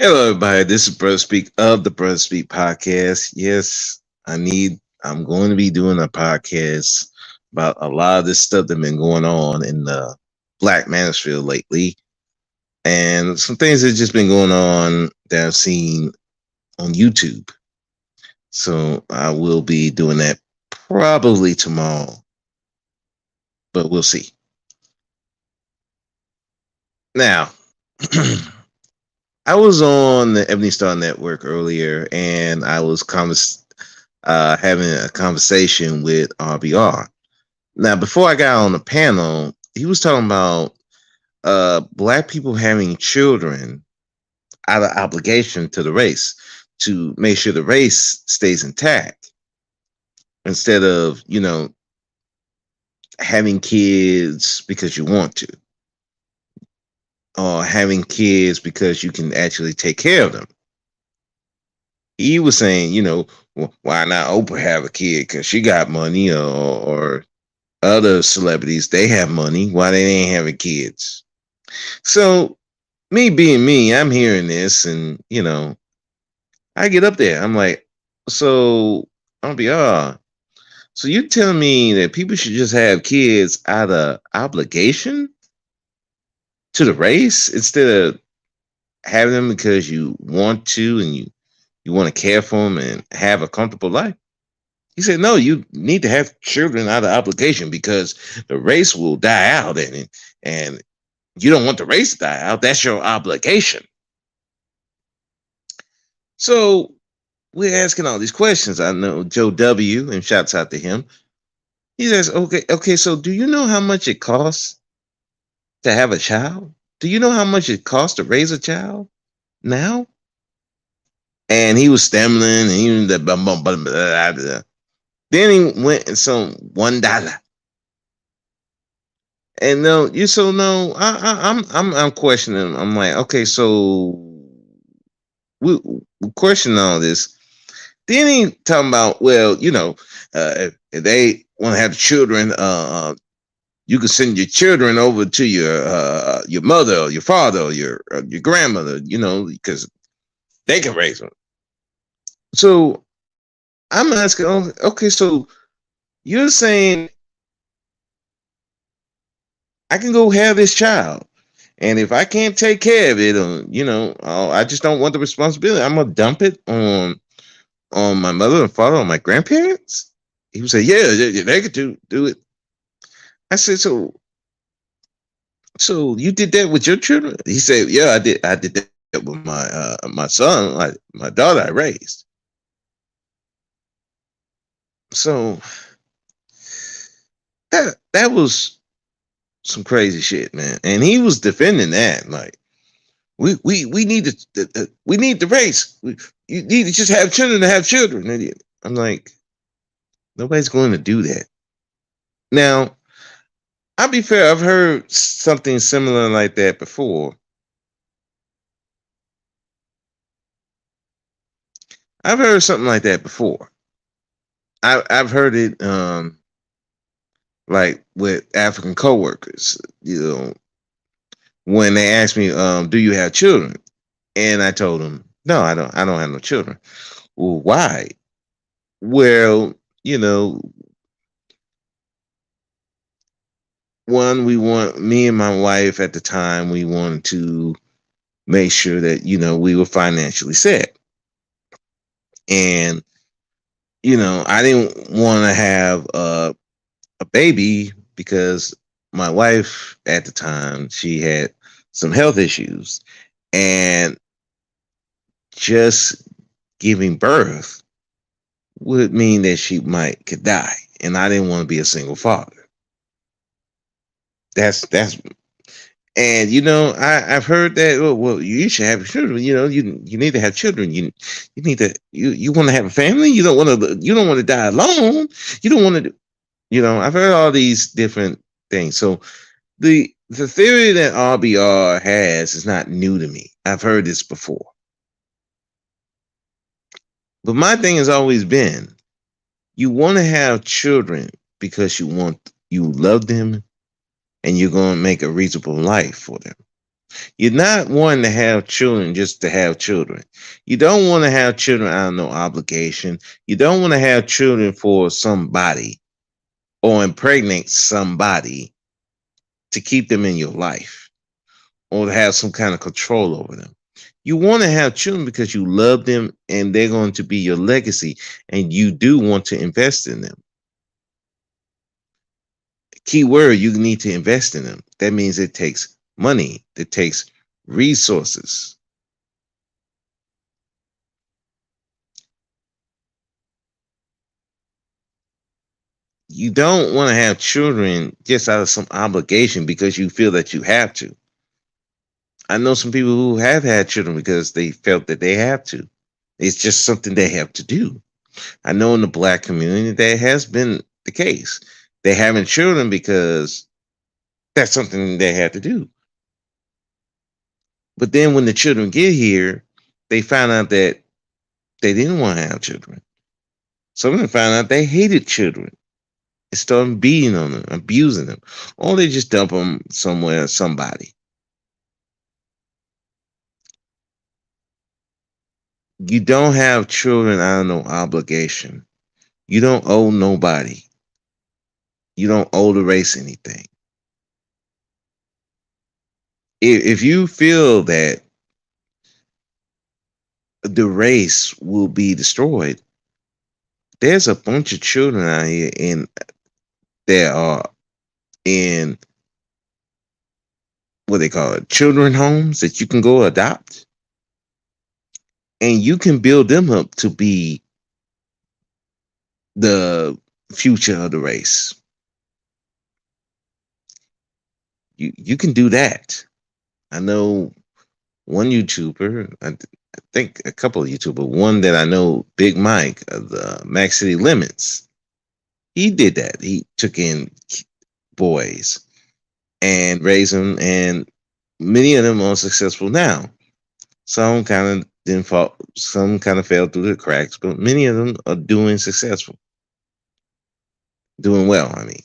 Hello, everybody. This is Brother Speak of the Brother Speak podcast. Yes, I'm going to be doing a podcast about a lot of this stuff that's been going on in the Black Manosphere lately, and some things that just been going on that I've seen on YouTube. So I will be doing that probably tomorrow, but we'll see. Now, I was on the Ebony Star Network earlier, and I was having a conversation with RBR. Now, before I got on the panel, he was talking about black people having children out of obligation to the race to make sure the race stays intact instead of, having kids because you want to or having kids because you can actually take care of them. He was saying, why not Oprah have a kid because she got money or other celebrities, they have money. Why they ain't having kids? So me being me, I'm hearing this and, I get up there. I'm like, so I'll be, so you're telling me that people should just have kids out of obligation to the race instead of having them because you want to and you want to care for them and have a comfortable life? He said, no, you need to have children out of obligation because the race will die out and you don't want the race to die out. That's your obligation. So we're asking all these questions. I know Joe W. and shouts out to him. He says, okay, so do you know how much it costs to have a child? Do you know how much it costs to raise a child now? And he was stammering and he was then he went and some $1. And no, I'm questioning. I'm like, okay, so we question all this. Then he talking about, well, if they want to have children, you can send your children over to your mother or your father or your grandmother, because they can raise them. So I'm asking, okay, so you're saying I can go have this child, and if I can't take care of it, I just don't want the responsibility. I'm gonna dump it on my mother and father, on my grandparents. He would say, yeah, they could do it. I said, so you did that with your children? He said, yeah, I did that with my son, my daughter I raised. So that was some crazy shit, man. And he was defending that, like, we need the race. You need to just have children to have children. I'm like, nobody's going to do that. Now, I'll be fair, I've heard something similar like that before. I've heard something like that before. I've heard it like with African coworkers, when they asked me, do you have children? And I told them, no, I don't have no children. Well, why? Well, me and my wife at the time, we wanted to make sure that, we were financially set. And, I didn't want to have a baby because my wife at the time, she had some health issues, and just giving birth would mean that she could die, and I didn't want to be a single father. That's and I've heard that. Well, you should have children. You need to have children. You need to you want to have a family. You don't want to die alone. You don't want to. I've heard all these different things. So the theory that RBR has is not new to me. I've heard this before. But my thing has always been, you want to have children because you love them and you're going to make a reasonable life for them. You're not wanting to have children just to have children. You don't want to have children out of no obligation. You don't want to have children for somebody or impregnate somebody to keep them in your life or to have some kind of control over them. You want to have children because you love them and they're going to be your legacy, and you do want to invest in them. Key word, you need to invest in them. That means it takes money, it takes resources. You don't want to have children just out of some obligation because you feel that you have to. I know some people who have had children because they felt that they have to. It's just something they have to do. I know in the black community that has been the case. They're having children because that's something they had to do. But then when the children get here, they find out that they didn't want to have children. Some of them found out they hated children and started beating on them, abusing them, or they just dump them somewhere, somebody. You don't have children out of no obligation. You don't owe nobody. You don't owe the race anything. If you feel that the race will be destroyed, there's a bunch of children out here in that are in what they call it, children homes that you can go adopt, and you can build them up to be the future of the race. You can do that. I know one YouTuber, I think a couple of YouTubers, one that I know, Big Mike of the Max City Limits. He did that. He took in boys and raised them, and many of them are successful now. Some kind of didn't fall, some kind of fell through the cracks, but many of them are doing successful, doing well. I mean,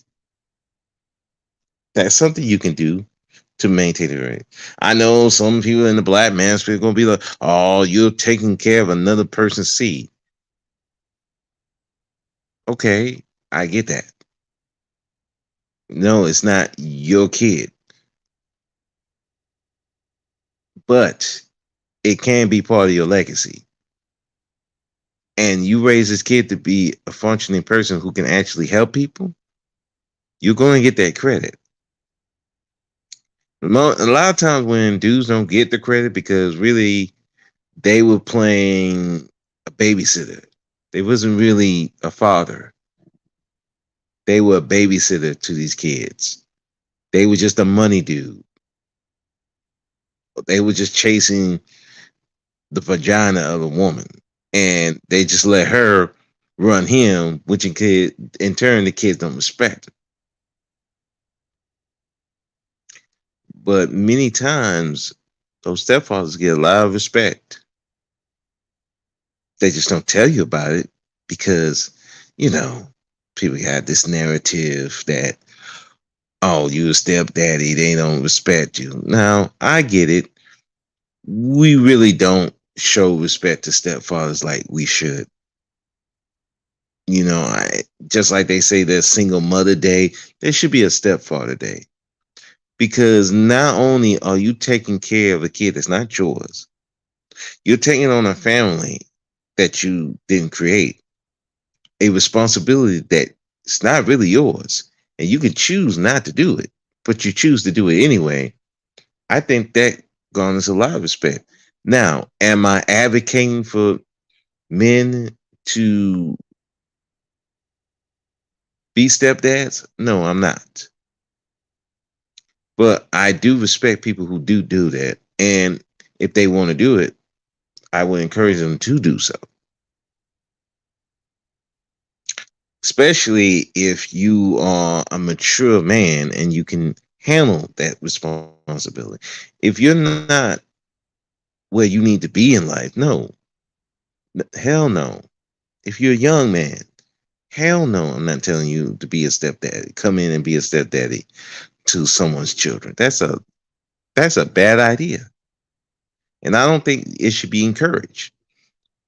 that's something you can do to maintain it. Right. I know some people in the black manosphere are going to be like, "Oh, you're taking care of another person's seed." Okay, I get that. No, it's not your kid, but it can be part of your legacy. And you raise this kid to be a functioning person who can actually help people, you're going to get that credit. A lot of times when dudes don't get the credit because really they were playing a babysitter. They wasn't really a father. They were a babysitter to these kids. They were just a money dude. They were just chasing the vagina of a woman. And they just let her run him, which in turn the kids don't respect her. But many times those stepfathers get a lot of respect. They just don't tell you about it because, you know, people have this narrative that, oh, you a stepdaddy, they don't respect you. Now, I get it. We really don't show respect to stepfathers like we should. You know, just like they say there's single mother day, there should be a stepfather day. Because not only are you taking care of a kid that's not yours, you're taking on a family that you didn't create, a responsibility that's not really yours, and you can choose not to do it, but you choose to do it anyway. I think that garners a lot of respect. Now, am I advocating for men to be stepdads? No, I'm not. But I do respect people who do that. And if they want to do it, I would encourage them to do so. Especially if you are a mature man and you can handle that responsibility. If you're not where you need to be in life, no. Hell no. If you're a young man, hell no, I'm not telling you to be a stepdaddy. Come in and be a stepdaddy to someone's children. That's That's a bad idea. And I don't think it should be encouraged.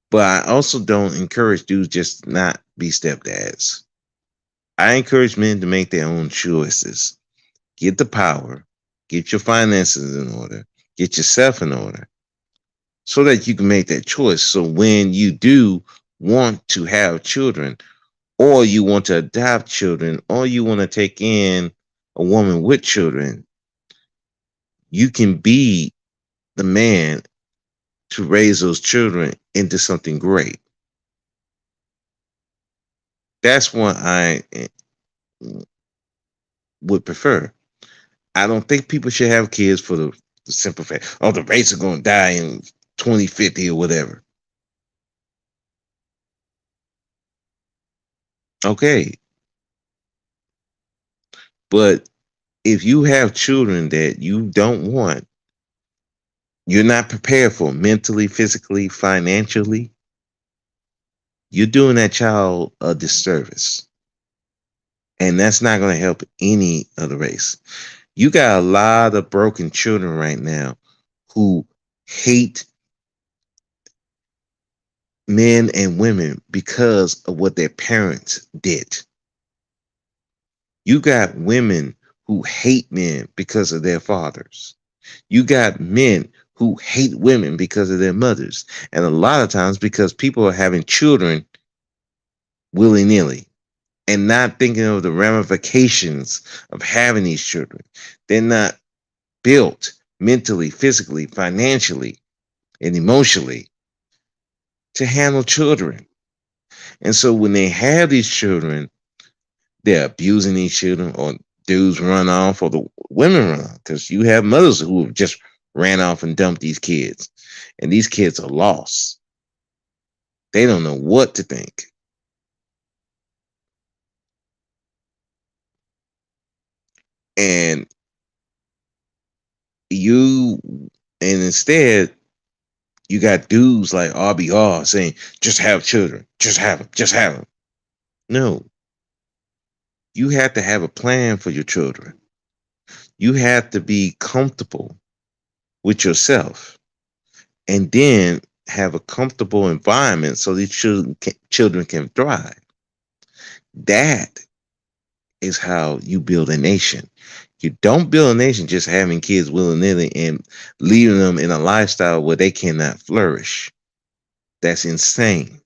But I also don't encourage dudes just not be stepdads. I encourage men to make their own choices. Get the power, get your finances in order, get yourself in order so that you can make that choice. So when you do want to have children, or you want to adopt children, or you want to take in a woman with children, you can be the man to raise those children into something great. That's what I would prefer. I don't think people should have kids for the simple fact, oh, the race are going to die in 2050 or whatever. Okay. But if you have children that you don't want, you're not prepared for mentally, physically, financially, you're doing that child a disservice. And that's not going to help any of the race. You got a lot of broken children right now who hate men and women because of what their parents did. You got women who hate men because of their fathers. You got men who hate women because of their mothers. And a lot of times because people are having children willy nilly and not thinking of the ramifications of having these children. They're not built mentally, physically, financially, and emotionally to handle children. And so when they have these children, they're abusing these children, or dudes run off, or the women run off, because you have mothers who have just ran off and dumped these kids, and these kids are lost. They don't know what to think. And you, and instead, you got dudes like RBR saying, just have children, just have them, just have them. No, you have to have a plan for your children. You have to be comfortable with yourself, and then have a comfortable environment so these children can thrive. That is how you build a nation. You don't build a nation just having kids willy nilly and leaving them in a lifestyle where they cannot flourish. That's insane.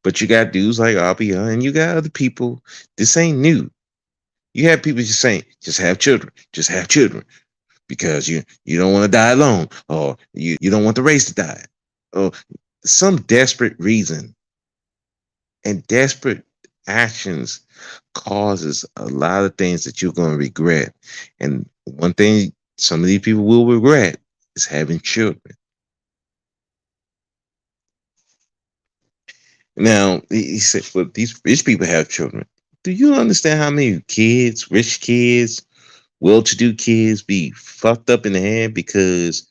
But you got dudes like RBI and you got other people. This ain't new. You have people just saying, just have children, because you don't want to die alone, or you don't want the race to die, or some desperate reason. And desperate actions causes a lot of things that you're going to regret. And one thing some of these people will regret is having children. Now, he said, well, these rich people have children. Do you understand how many kids, rich kids, well-to-do kids, be fucked up in the head because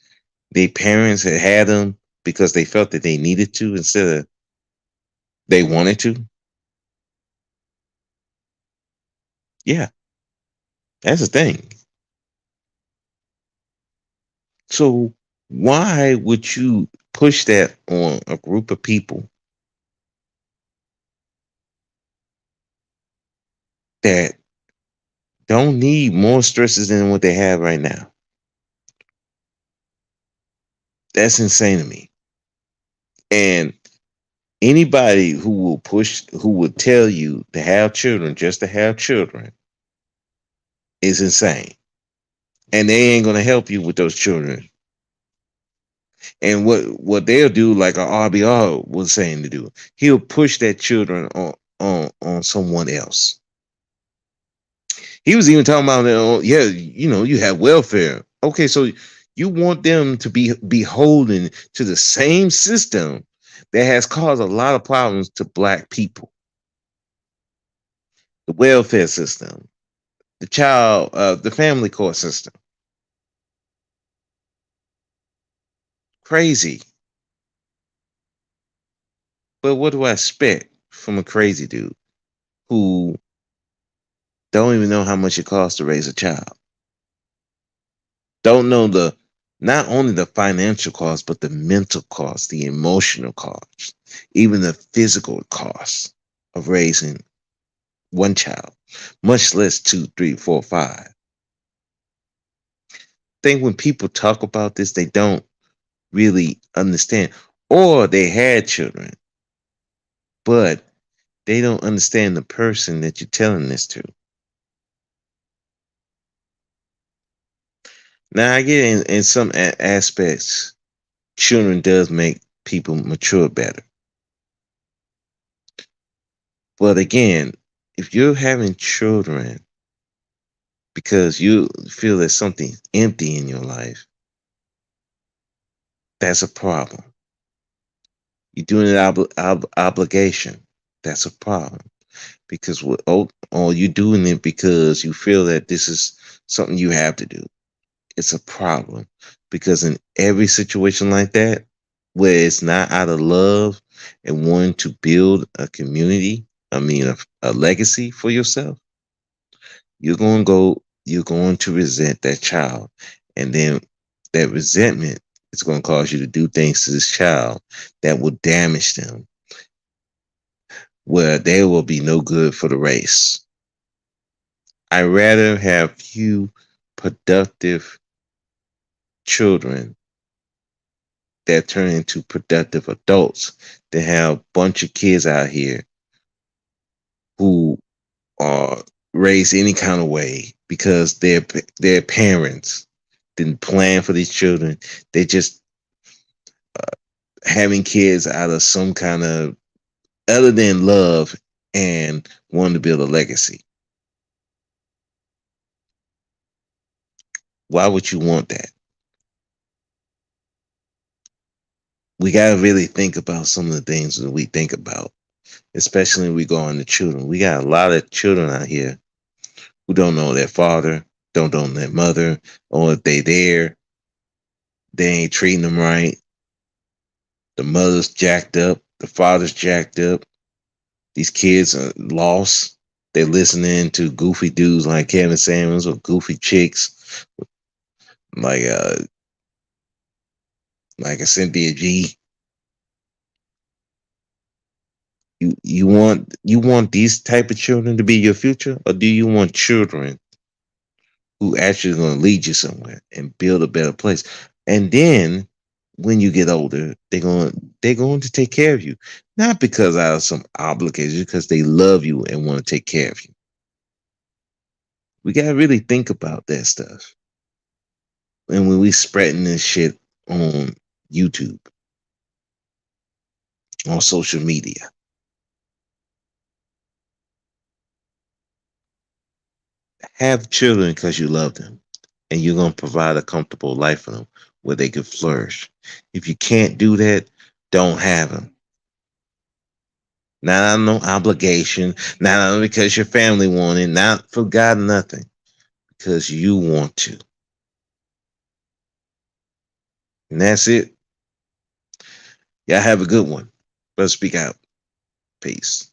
their parents had them because they felt that they needed to instead of they wanted to? Yeah, that's the thing. So why would you push that on a group of people that don't need more stresses than what they have right now? That's insane to me. And anybody who will tell you to have children just to have children is insane. And they ain't gonna help you with those children. And what they'll do, like a RBR was saying to do, he'll push that children on someone else. He was even talking about, yeah, you have welfare. Okay, so you want them to be beholden to the same system that has caused a lot of problems to black people. The welfare system, the family court system. Crazy. But what do I expect from a crazy dude who don't even know how much it costs to raise a child? Don't know the not only the financial cost, but the mental cost, the emotional cost, even the physical cost of raising one child, much less two, three, four, five. I think when people talk about this, they don't really understand, or they had children, but they don't understand the person that you're telling this to. Now, I get in some aspects, children does make people mature better. But again, if you're having children because you feel there's something empty in your life, that's a problem. You're doing an obligation. That's a problem because you're doing it because you feel that this is something you have to do. It's a problem because in every situation like that, where it's not out of love and wanting to build a community, I mean, a legacy for yourself, you're going to resent that child. And then that resentment is going to cause you to do things to this child that will damage them, where they will be no good for the race. I'd rather have few productive children that turn into productive adults than have a bunch of kids out here who are raised any kind of way because their parents didn't plan for these children. They just having kids out of some kind of other than love and wanting to build a legacy. Why would you want that? We gotta really think about some of the things that we think about, especially when we go on the children. We got a lot of children out here who don't know their father, don't know their mother, or if they there, they ain't treating them right. The mother's jacked up, the father's jacked up. These kids are lost. They're listening to goofy dudes like Kevin Samuels or goofy chicks like uh like a Cynthia G. You want these type of children to be your future, or do you want children who actually going to lead you somewhere and build a better place? And then when you get older, they're going to take care of you, not because out of some obligation, because they love you and want to take care of you. We gotta really think about that stuff. And when we spreading this shit on YouTube, on social media, have children because you love them, and you're gonna provide a comfortable life for them where they can flourish. If you can't do that, don't have them. Not out of no obligation, not out of because your family wanted, not for God nothing, because you want to. And that's it. Y'all have a good one. Let's speak out. Peace.